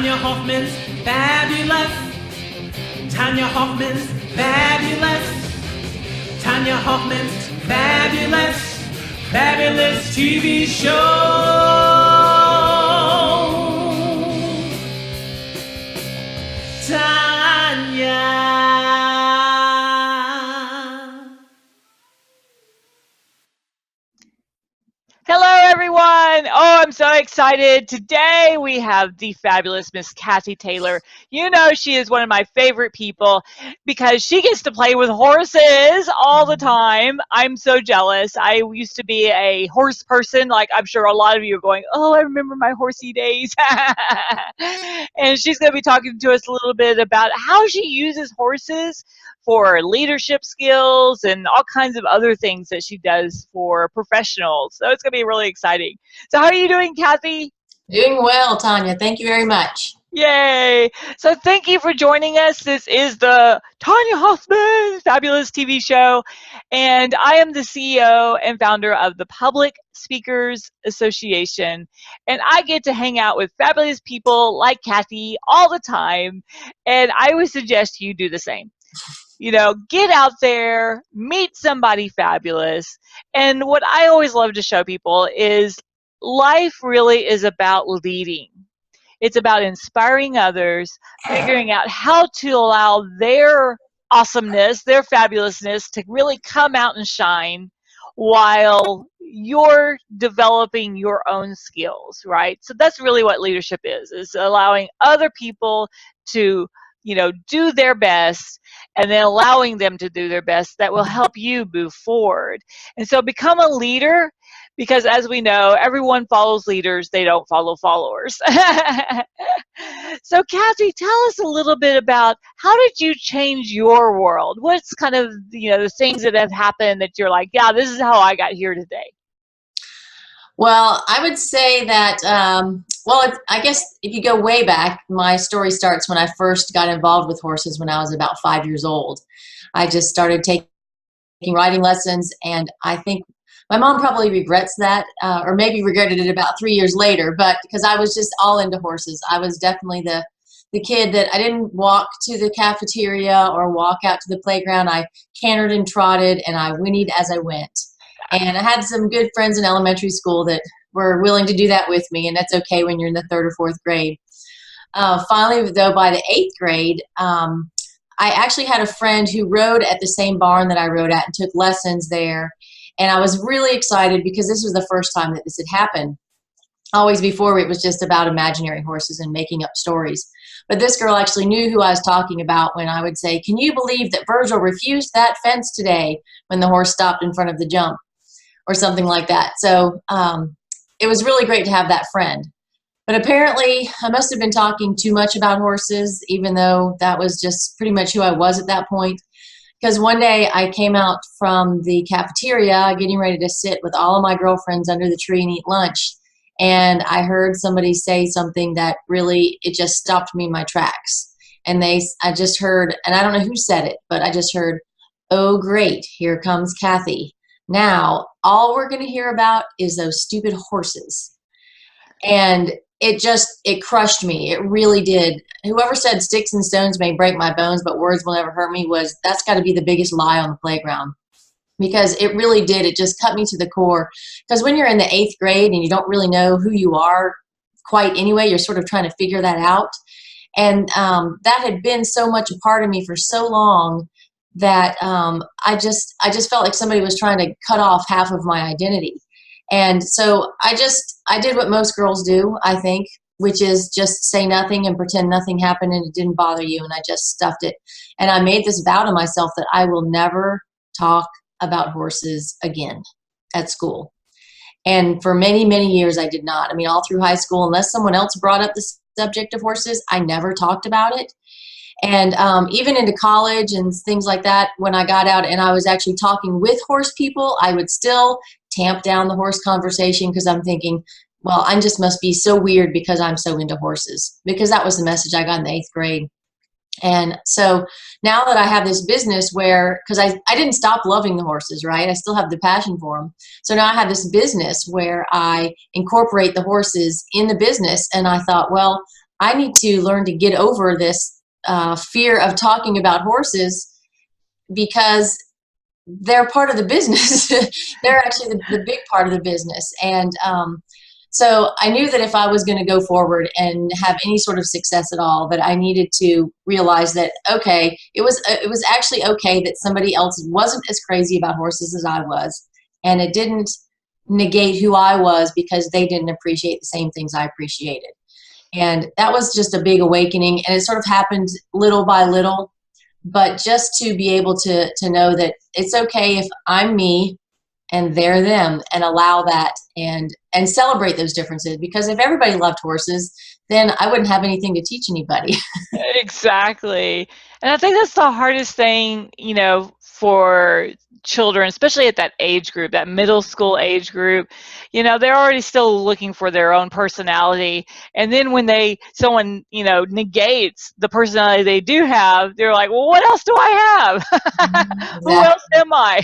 Tonya Hofmann's fabulous. Tonya Hofmann's fabulous. Tonya Hofmann's fabulous, fabulous TV show. Tonya. Hello, everyone. Oh, I'm so excited. Today we have the fabulous Miss Cassie Taylor. You know she is one of my favorite people because she gets to play with horses all the time. I'm so jealous. I used to be a horse person. Like I'm sure a lot of you are going, oh, I remember my horsey days. And she's going to be talking to us a little bit about how she uses horses for leadership skills and all kinds of other things that she does for professionals. So it's going to be really exciting. So how are you doing, Kathy? Doing well, Tonya. Thank you very much. Yay. So thank you for joining us. This is the Tonya Hofmann Fabulous TV show. And I am the CEO and founder of the Public Speakers Association. And I get to hang out with fabulous people like Kathy all the time. And I would suggest you do the same. You know, get out there, meet somebody fabulous. And what I always love to show people is life really is about leading. It's about inspiring others, figuring out how to allow their awesomeness, their fabulousness to really come out and shine while you're developing your own skills, right? So that's really what leadership is allowing other people to, you know, do their best and then allowing them to do their best that will help you move forward. And so become a leader because as we know, everyone follows leaders, they don't follow followers. So Kathy, tell us a little bit about how did you change your world? What's kind of, you know, the things that have happened that you're like, yeah, this is how I got here today? Well, I would say that, I guess if you go way back, my story starts when I first got involved with horses when I was about 5 years old. I just started taking riding lessons, and I think my mom probably regrets that, or maybe regretted it about 3 years later, but because I was just all into horses. I was definitely the kid that I didn't walk to the cafeteria or walk out to the playground. I cantered and trotted, and I whinnied as I went. And I had some good friends in elementary school that were willing to do that with me, and that's okay when you're in the 3rd or 4th grade. Finally, though, by the 8th grade, I actually had a friend who rode at the same barn that I rode at and took lessons there. And I was really excited because this was the first time that this had happened. Always before, it was just about imaginary horses and making up stories. But this girl actually knew who I was talking about when I would say, can you believe that Virgil refused that fence today when the horse stopped in front of the jump? Or something like that. So it was really great to have that friend. But apparently I must have been talking too much about horses, even though that was just pretty much who I was at that point. Because one day I came out from the cafeteria getting ready to sit with all of my girlfriends under the tree and eat lunch. And I heard somebody say something that really, it just stopped me in my tracks. And I just heard, and I don't know who said it, but I just heard, oh great, here comes Kathy. Now, all we're going to hear about is those stupid horses. And it crushed me. It really did. Whoever said sticks and stones may break my bones, but words will never hurt me that's got to be the biggest lie on the playground. Because it really did. It just cut me to the core. Because when you're in the 8th grade and you don't really know who you are quite anyway, you're sort of trying to figure that out. And that had been so much a part of me for so long that I just felt like somebody was trying to cut off half of my identity. And so I did what most girls do, I think, which is just say nothing and pretend nothing happened and it didn't bother you, and I just stuffed it. And I made this vow to myself that I will never talk about horses again at school. And for many, many years I did not. I mean, all through high school, unless someone else brought up the subject of horses, I never talked about it. And even into college and things like that, when I got out and I was actually talking with horse people, I would still tamp down the horse conversation because I'm thinking, well, I just must be so weird because I'm so into horses. Because that was the message I got in the 8th grade. And so now that I have this business where, because I didn't stop loving the horses, right? I still have the passion for them. So now I have this business where I incorporate the horses in the business. And I thought, well, I need to learn to get over this fear of talking about horses, because they're part of the business. They're actually the big part of the business. And so I knew that if I was going to go forward and have any sort of success at all, that I needed to realize that, okay, it was actually okay that somebody else wasn't as crazy about horses as I was. And it didn't negate who I was because they didn't appreciate the same things I appreciated. And that was just a big awakening. And it sort of happened little by little. But just to be able to know that it's okay if I'm me and they're them, and allow that and celebrate those differences. Because if everybody loved horses, then I wouldn't have anything to teach anybody. Exactly. And I think that's the hardest thing, for children, especially at that age group, that middle school age group. They're already still looking for their own personality. And then when someone, negates the personality they do have, they're like, well, what else do I have? Exactly. Who else am I?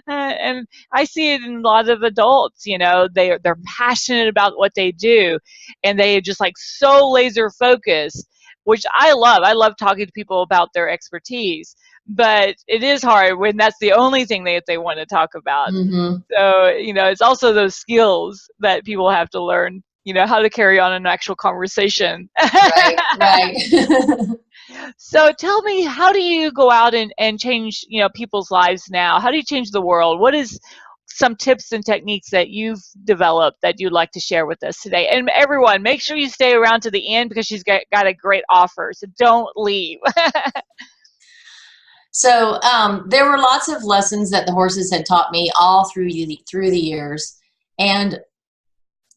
And I see it in a lot of adults, they're passionate about what they do, and they just like so laser focused, which I love. I love talking to people about their expertise, but it is hard when that's the only thing that they want to talk about. Mm-hmm. So, it's also those skills that people have to learn, how to carry on an actual conversation. Right. So tell me, how do you go out and change, people's lives now? How do you change the world? What is some tips and techniques that you've developed that you'd like to share with us today? And everyone, make sure you stay around to the end because she's got a great offer. So don't leave. So there were lots of lessons that the horses had taught me all through the years, and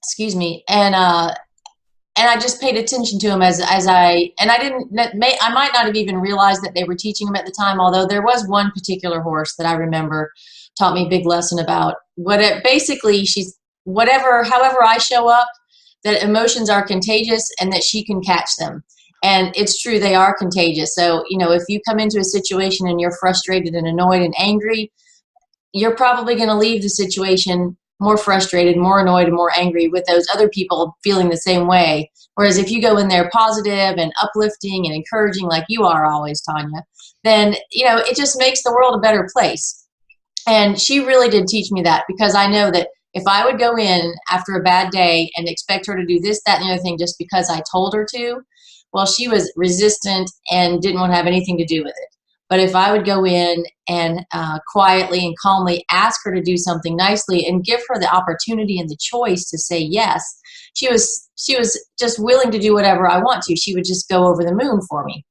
excuse me, and I just paid attention to them I might not have even realized that they were teaching them at the time. Although there was one particular horse that I remember taught me a big lesson about however I show up, that emotions are contagious and that she can catch them. And it's true, they are contagious. So, if you come into a situation and you're frustrated and annoyed and angry, you're probably going to leave the situation more frustrated, more annoyed, and more angry with those other people feeling the same way. Whereas if you go in there positive and uplifting and encouraging like you are always, Tonya, then, it just makes the world a better place. And she really did teach me that, because I know that if I would go in after a bad day and expect her to do this, that, and the other thing just because I told her to, well, she was resistant and didn't want to have anything to do with it. But if I would go in and quietly and calmly ask her to do something nicely and give her the opportunity and the choice to say yes, she was just willing to do whatever I want to. She would just go over the moon for me.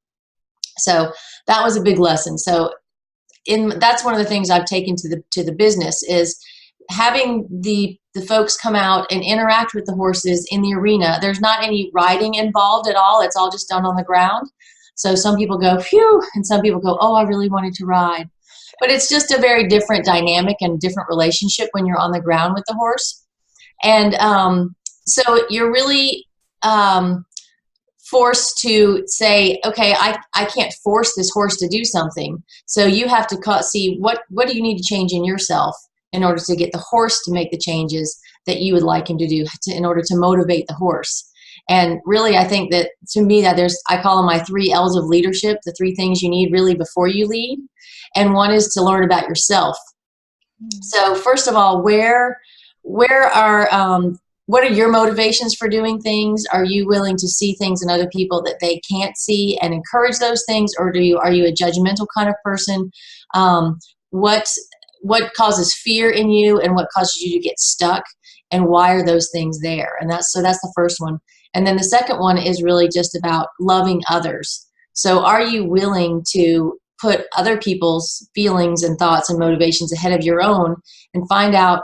So that was a big lesson. So that's one of the things I've taken to the business, is having the folks come out and interact with the horses in the arena. There's not any riding involved at all. It's all just done on the ground. So some people go, phew, and some people go, oh, I really wanted to ride. But it's just a very different dynamic and different relationship when you're on the ground with the horse. And so you're really forced to say, okay, I can't force this horse to do something. So you have to see what do you need to change in yourself in order to get the horse to make the changes that you would like him to do in order to motivate the horse. And really, I think that, to me, that I call them my 3 L's of leadership, the 3 things you need really before you lead. And one is to learn about yourself. So first of all, what are your motivations for doing things? Are you willing to see things in other people that they can't see and encourage those things? Or are you a judgmental kind of person? What causes fear in you and what causes you to get stuck, and why are those things there? And that's the first one. And then the second one is really just about loving others. So are you willing to put other people's feelings and thoughts and motivations ahead of your own and find out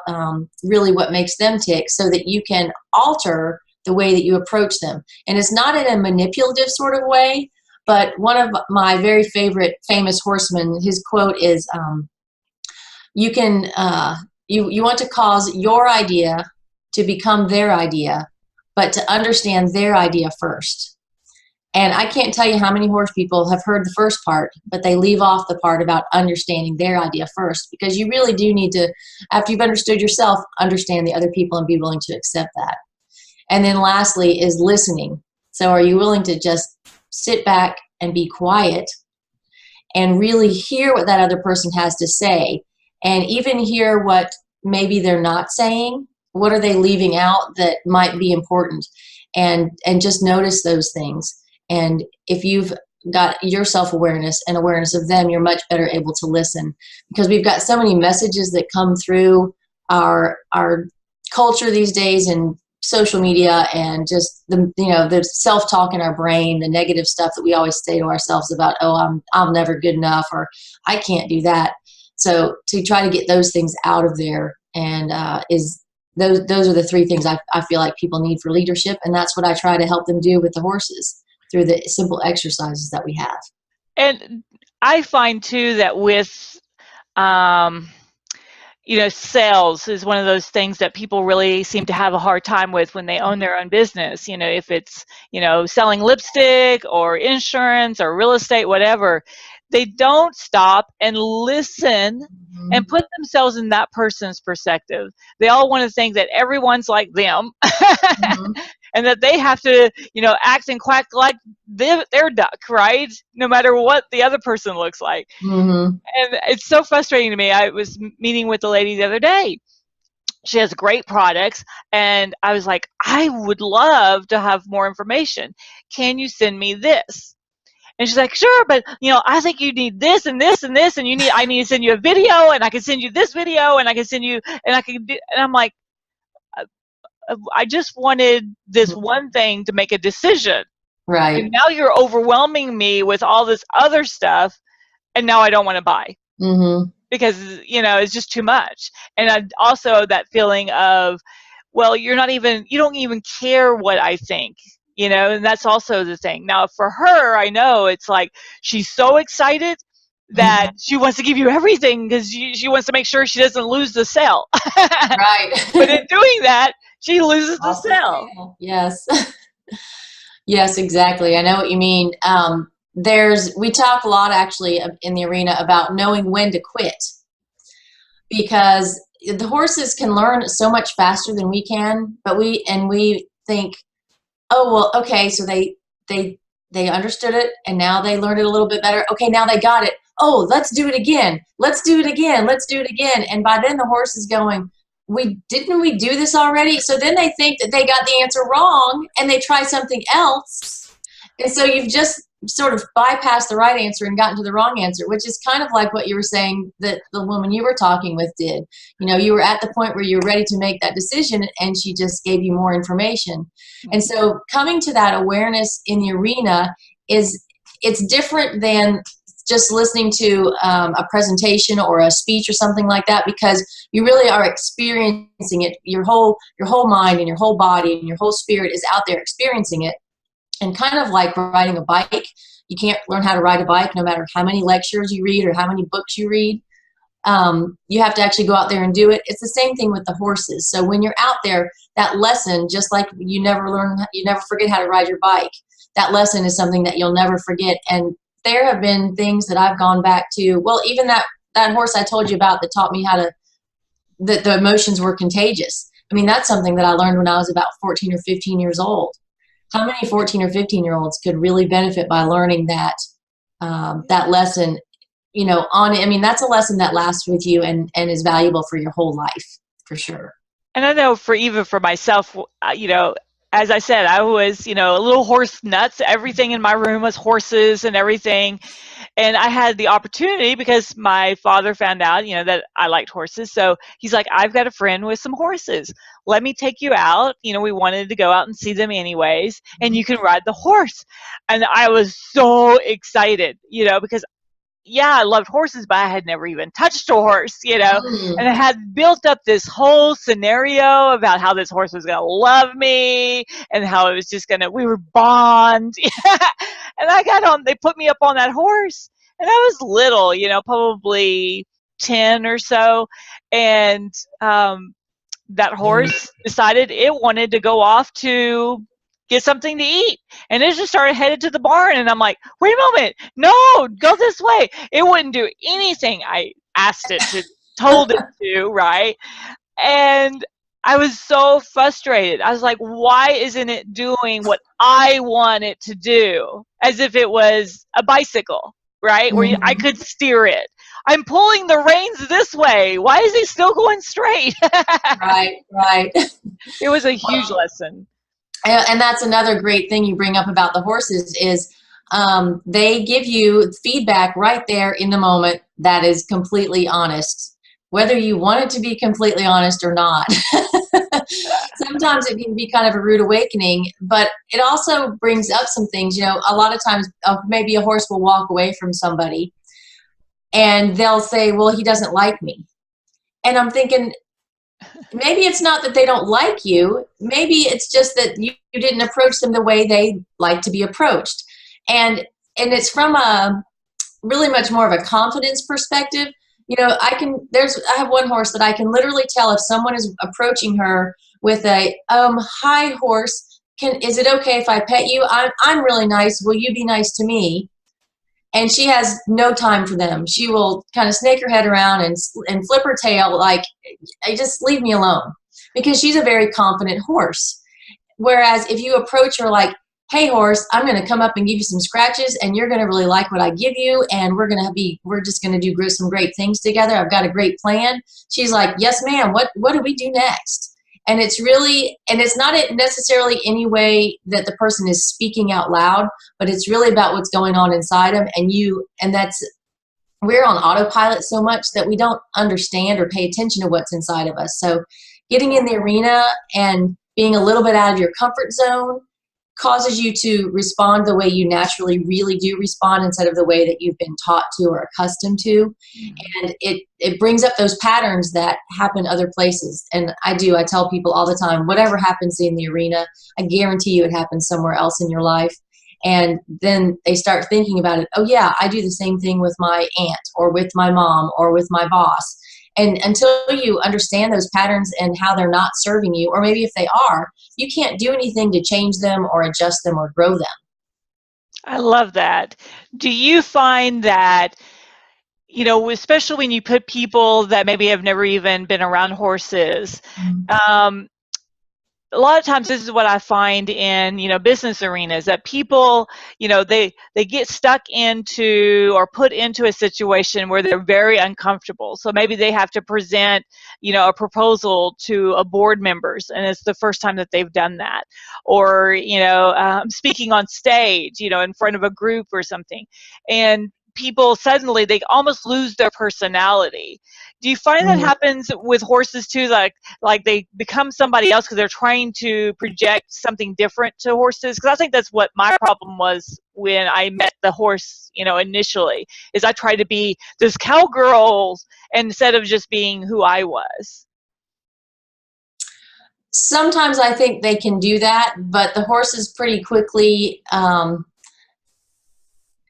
really what makes them tick, so that you can alter the way that you approach them? And it's not in a manipulative sort of way, but one of my very favorite famous horsemen, his quote is, you want to cause your idea to become their idea, but to understand their idea first. And I can't tell you how many horse people have heard the first part, but they leave off the part about understanding their idea first, because you really do need to, after you've understood yourself, understand the other people and be willing to accept that. And then lastly is listening. So are you willing to just sit back and be quiet and really hear what that other person has to say, and even hear what maybe they're not saying? What are they leaving out that might be important? And just notice those things. And if you've got your self-awareness and awareness of them, you're much better able to listen, because we've got so many messages that come through our culture these days, and social media, and just the self-talk in our brain, the negative stuff that we always say to ourselves about, oh, I'm never good enough, or I can't do that. So to try to get those things out of there, and those are the three things I feel like people need for leadership, and that's what I try to help them do with the horses through the simple exercises that we have. And I find too that with sales is one of those things that people really seem to have a hard time with when they own their own business. If it's, selling lipstick or insurance or real estate, whatever, they don't stop and listen and put themselves in that person's perspective. They all want to think that everyone's like them and that they have to, act and quack like their duck, right? No matter what the other person looks like. And it's so frustrating to me. I was meeting with a lady the other day. She has great products, and I was like, I would love to have more information. Can you send me this? And she's like, sure, but I think you need this and this and this, and I need to send you a video, and I can send you this video, and I can send you, and I can do, and I'm like, I just wanted this one thing to make a decision. Right. And now you're overwhelming me with all this other stuff, and now I don't want to buy because it's just too much. And also that feeling of, well, you don't even care what I think. And that's also the thing. Now, for her, I know it's like she's so excited that she wants to give you everything because she wants to make sure she doesn't lose the sale. Right. But in doing that, she loses the sale. Yes. Yes, exactly. I know what you mean. We talk a lot actually in the arena about knowing when to quit, because the horses can learn so much faster than we can, but we think, oh, well, okay, so they understood it, and now they learned it a little bit better. Okay, now they got it. Oh, let's do it again. Let's do it again. Let's do it again. And by then the horse is going, didn't we do this already? So then they think that they got the answer wrong, and they try something else. And so you've just sort of bypassed the right answer and gotten to the wrong answer, which is kind of like what you were saying that the woman you were talking with did. You were at the point where you were ready to make that decision, and she just gave you more information. And so coming to that awareness in the arena it's different than just listening to a presentation or a speech or something like that, because you really are experiencing it. Your whole mind and your whole body and your whole spirit is out there experiencing it. And kind of like riding a bike, you can't learn how to ride a bike no matter how many lectures you read or how many books you read. You have to actually go out there and do it. It's the same thing with the horses. So when you're out there, that lesson, just like you never forget how to ride your bike, that lesson is something that you'll never forget. And there have been things that I've gone back to. Well, even that horse I told you about that taught me that the emotions were contagious. I mean, that's something that I learned when I was about 14 or 15 years old. How many 14 or 15-year-olds could really benefit by learning that lesson? That's a lesson that lasts with you and is valuable for your whole life, for sure. And I know for myself, as I said, I was, a little horse nuts. Everything in my room was horses and everything. And I had the opportunity because my father found out, that I liked horses. So he's like, I've got a friend with some horses. Let me take you out. We wanted to go out and see them anyways. And you can ride the horse. And I was so excited, because I loved horses, but I had never even touched a horse, and I had built up this whole scenario about how this horse was going to love me and how it was just we would bond. And I got on, they put me up on that horse, and I was little, probably 10 or so. And that horse decided it wanted to go off to get something to eat, and it just started headed to the barn. And I'm like, wait a moment, no, go this way. It wouldn't do anything I asked it to, told it to, right? And I was so frustrated. I was like, why isn't it doing what I want it to do? As if it was a bicycle, right? I Mhm. could steer it. I'm pulling the reins this way. Why is he still going straight? Right, right. It was a huge lesson. And that's another great thing you bring up about the horses is they give you feedback right there in the moment that is completely honest, whether you want it to be completely honest or not. Sometimes it can be kind of a rude awakening, but it also brings up some things. A lot of times maybe a horse will walk away from somebody and they'll say, well, he doesn't like me. And I'm thinking, maybe it's not that they don't like you. Maybe it's just that you didn't approach them the way they like to be approached. And it's from a really much more of a confidence perspective. I have one horse that I can literally tell if someone is approaching her with a hi horse, is it okay if I pet you? I'm really nice. Will you be nice to me? And she has no time for them. She will kind of snake her head around and flip her tail like, just leave me alone, because she's a very confident horse. Whereas if you approach her like, hey horse, I'm going to come up and give you some scratches and you're going to really like what I give you, and we're just going to do some great things together. I've got a great plan. She's like, yes ma'am, what do we do next? And it's not necessarily any way that the person is speaking out loud, but it's really about what's going on inside them. We're on autopilot so much that we don't understand or pay attention to what's inside of us. So getting in the arena and being a little bit out of your comfort zone causes you to respond the way you naturally really do respond, instead of the way that you've been taught to or accustomed to. And it brings up those patterns that happen other places. And I tell people all the time, whatever happens in the arena, I guarantee you it happens somewhere else in your life. And then they start thinking about it. Oh yeah, I do the same thing with my aunt or with my mom or with my boss. And until you understand those patterns and how they're not serving you, or maybe if they are, you can't do anything to change them or adjust them or grow them. I love that. Do you find that, especially when you put people that maybe have never even been around horses, a lot of times this is what I find in, business arenas, that people, they get stuck into or put into a situation where they're very uncomfortable. So maybe they have to present, a proposal to a board members, and it's the first time that they've done that. Or, speaking on stage, in front of a group or something. And people suddenly, they almost lose their personality. Do you find that happens with horses too? Like they become somebody else because they're trying to project something different to horses? Because I think that's what my problem was when I met the horse, initially, is I tried to be this cowgirl instead of just being who I was. Sometimes I think they can do that, but the horses pretty quickly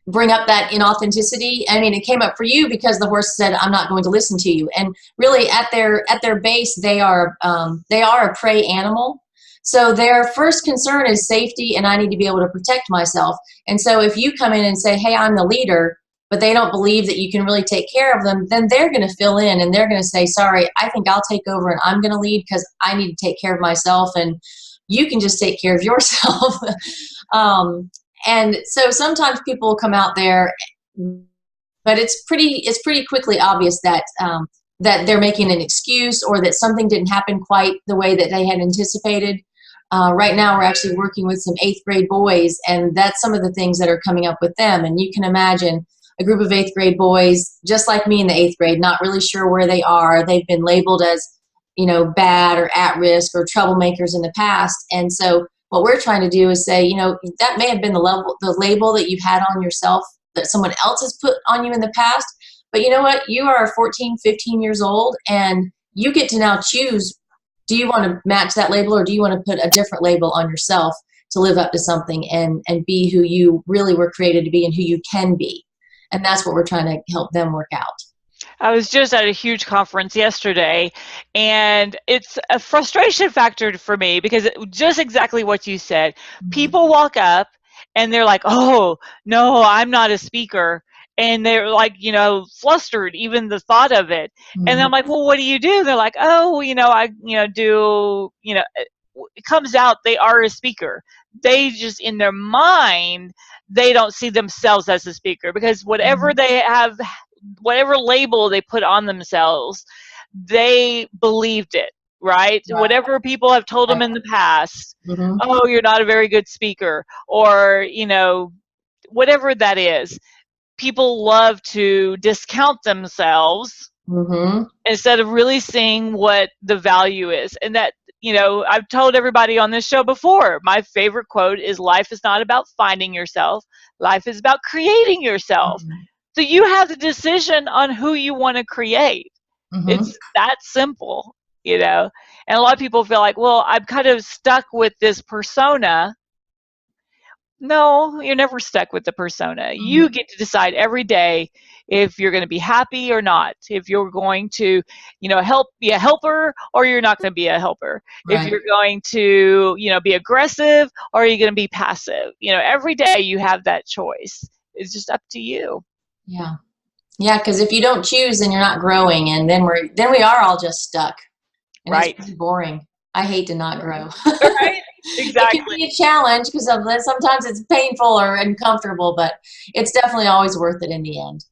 bring up that inauthenticity. I mean, it came up for you because the horse said, I'm not going to listen to you. And really at their base, they are a prey animal. So their first concern is safety, and I need to be able to protect myself. And so if you come in and say, hey, I'm the leader, but they don't believe that you can really take care of them, then they're going to fill in and they're going to say, sorry, I think I'll take over and I'm going to lead because I need to take care of myself, and you can just take care of yourself. And so sometimes people come out there, but it's pretty quickly obvious that that they're making an excuse, or that something didn't happen quite the way that they had anticipated. Right now, we're actually working with some 8th grade boys, and that's some of the things that are coming up with them. And you can imagine a group of 8th grade boys, just like me in the 8th grade, not really sure where they are. They've been labeled as, bad or at risk or troublemakers in the past. And so what we're trying to do is say, that may have been the label that you've had on yourself, that someone else has put on you in the past. But you know what? You are 14, 15 years old, and you get to now choose, do you want to match that label, or do you want to put a different label on yourself to live up to something and be who you really were created to be and who you can be? And that's what we're trying to help them work out. I was just at a huge conference yesterday, and it's a frustration factor for me because just exactly what you said. People walk up and they're like, oh, no, I'm not a speaker. and they're like, flustered, even the thought of it. And I'm like, well, what do you do? They're like, oh, I, do, it comes out they are a speaker. They just, in their mind, they don't see themselves as a speaker, because whatever they have, whatever label they put on themselves, they believed it, right? Whatever people have told them in the past, oh, you're not a very good speaker, or, whatever that is. People love to discount themselves instead of really seeing what the value is. And that, I've told everybody on this show before, my favorite quote is, life is not about finding yourself. Life is about creating yourself. So you have the decision on who you want to create. It's that simple, And a lot of people feel like, well, I'm kind of stuck with this persona. No, you're never stuck with the persona. You get to decide every day if you're going to be happy or not, if you're going to, be a helper, or you're not going to be a helper, if you're going to, be aggressive, or are you going to be passive. Every day you have that choice. It's just up to you. Yeah. Yeah, because if you don't choose, then you're not growing, and then we are all just stuck. And it's pretty boring. I hate to not grow. Right? Exactly. It can be a challenge because sometimes it's painful or uncomfortable, but it's definitely always worth it in the end.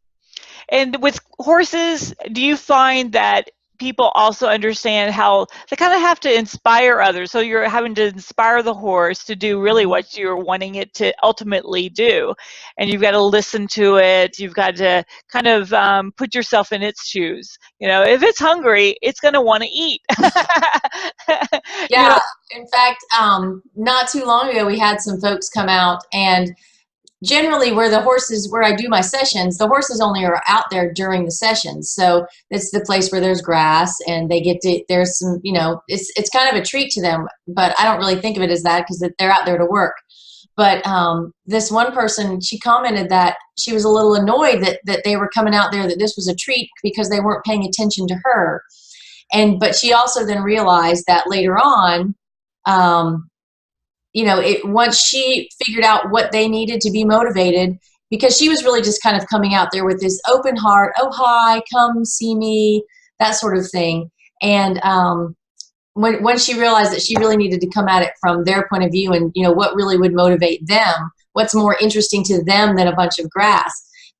And with horses, do you find that people also understand how they kind of have to inspire others? So you're having to inspire the horse to do really what you're wanting it to ultimately do. And you've got to listen to it. You've got to kind of put yourself in its shoes. If it's hungry, it's going to want to eat. Yeah. In fact, not too long ago, we had some folks come out, and generally where I do my sessions, the horses only are out there during the sessions. So it's the place where there's grass, and there's some, it's kind of a treat to them, but I don't really think of it as that because they're out there to work. But this one person, she commented that she was a little annoyed that they were coming out there, that this was a treat because they weren't paying attention to her. But she also then realized that later on, once she figured out what they needed to be motivated, because she was really just kind of coming out there with this open heart, oh, hi, come see me, that sort of thing. And when she realized that she really needed to come at it from their point of view and, what really would motivate them, what's more interesting to them than a bunch of grass,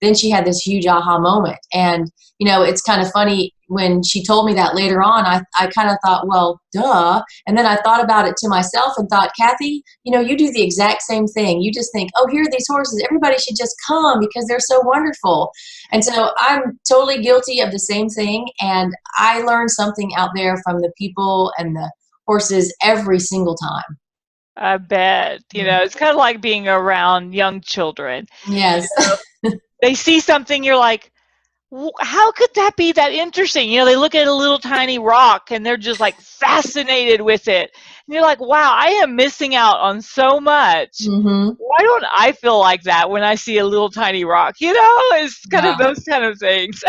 then she had this huge aha moment. And, it's kind of funny, when she told me that later on, I kind of thought, well, duh. And then I thought about it to myself and thought, Kathy, you do the exact same thing. You just think, oh, here are these horses. Everybody should just come because they're so wonderful. And so I'm totally guilty of the same thing. And I learned something out there from the people and the horses every single time. I bet. It's kind of like being around young children. Yes. They see something, you're like, how could that be that interesting? They look at a little tiny rock and they're just like fascinated with it. And you're like, wow, I am missing out on so much. Why don't I feel like that when I see a little tiny rock? It's kind of those kind of things.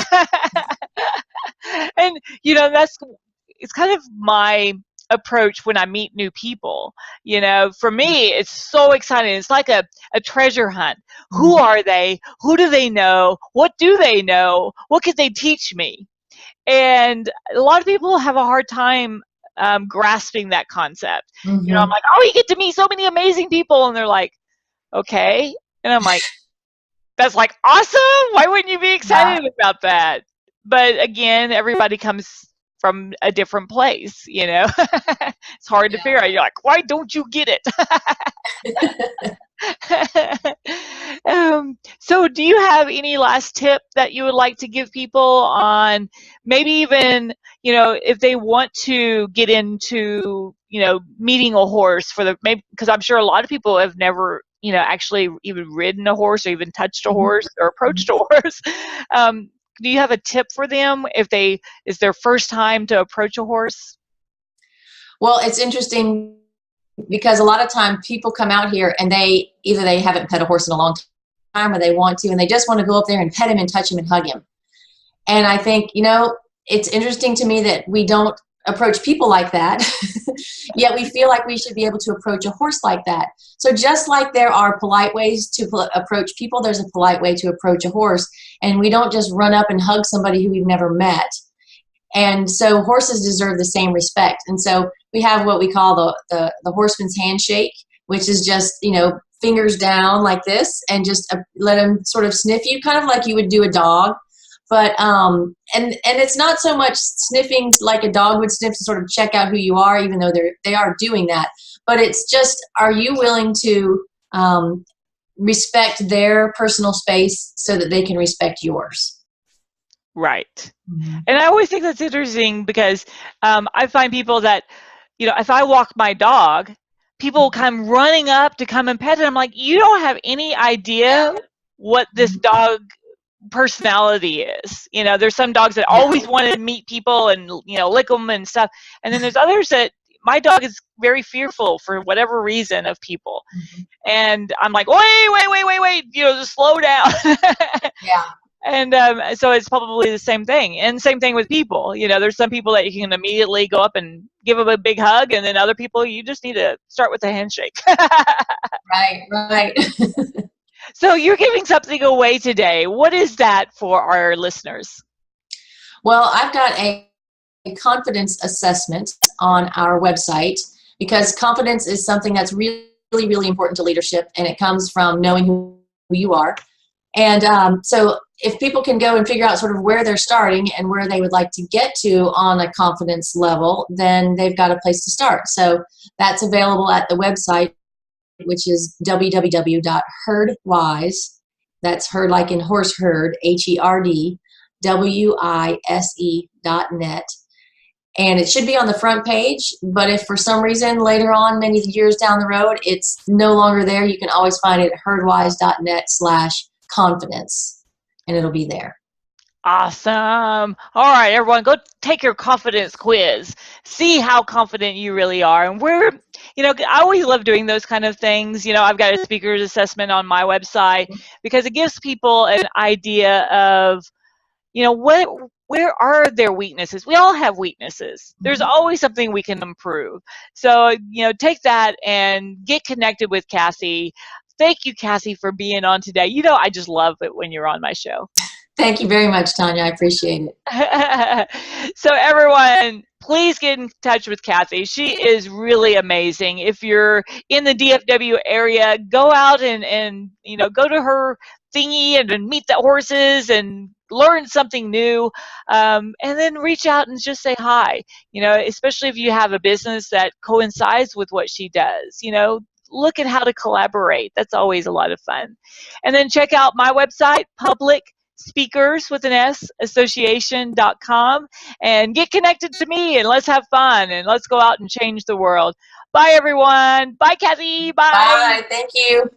And, it's kind of my approach when I meet new people. For me, it's so exciting. It's like a treasure hunt. Who are they? Who do they know? What do they know? What could they teach me? And a lot of people have a hard time grasping that concept. I'm like, oh, you get to meet so many amazing people. And they're like, okay. And I'm like, that's like awesome. Why wouldn't you be excited about that? But again, everybody comes from a different place, It's hard to figure out. You're like, why don't you get it? So do you have any last tip that you would like to give people on maybe even, if they want to get into, meeting a horse because I'm sure a lot of people have never, actually even ridden a horse or even touched a horse or approached a horse. Do you have a tip for them if it's their first time to approach a horse? Well, it's interesting because a lot of time people come out here and they haven't pet a horse in a long time, or they want to, and they just want to go up there and pet him and touch him and hug him. And I think, it's interesting to me that we don't approach people like that, yet we feel like we should be able to approach a horse like that. So just like there are polite ways to approach people, there's a polite way to approach a horse. And we don't just run up and hug somebody who we've never met. And so horses deserve the same respect. And so we have what we call the horseman's handshake, which is just, fingers down like this, and just let them sort of sniff you, kind of like you would do a dog. But and it's not so much sniffing like a dog would sniff to sort of check out who you are, even though they are doing that. But it's just, are you willing to respect their personal space so that they can respect yours? Right. And I always think that's interesting because I find people that, if I walk my dog, people come running up to come and pet it. I'm like, you don't have any idea what this dog personality is. There's some dogs that always want to meet people and lick them and stuff, and then there's others that my dog is very fearful for whatever reason of people. And I'm like, wait, just slow down. And so it's probably the same thing. And same thing with people. There's some people that you can immediately go up and give them a big hug, and then other people you just need to start with a handshake. Right. So you're giving something away today. What is that for our listeners? Well, I've got a confidence assessment on our website, because confidence is something that's really, really important to leadership, and it comes from knowing who you are. And so if people can go and figure out sort of where they're starting and where they would like to get to on a confidence level, then they've got a place to start. So that's available at the website, which is www.herdwise, that's herd like in horse herd, HERDWISE.net. And it should be on the front page, but if for some reason later on, many years down the road, it's no longer there, you can always find it at herdwise.net/confidence, and it'll be there. Awesome. All right, everyone, go take your confidence quiz. See how confident you really are. And I always love doing those kind of things. I've got a speaker's assessment on my website because it gives people an idea of, where are their weaknesses? We all have weaknesses. There's always something we can improve. So, take that and get connected with Cassie. Thank you, Cassie, for being on today. I just love it when you're on my show. Thank you very much, Tonya. I appreciate it. So everyone, please get in touch with Cassie. She is really amazing. If you're in the DFW area, go out and go to her thingy and meet the horses and learn something new, and then reach out and just say hi. Especially if you have a business that coincides with what she does. Look at how to collaborate. That's always a lot of fun. And then check out my website, publicspeakers with an S, association.com, and get connected to me, and let's have fun, and let's go out and change the world. Bye, everyone. Bye, Kathy. Bye. Bye. Thank you.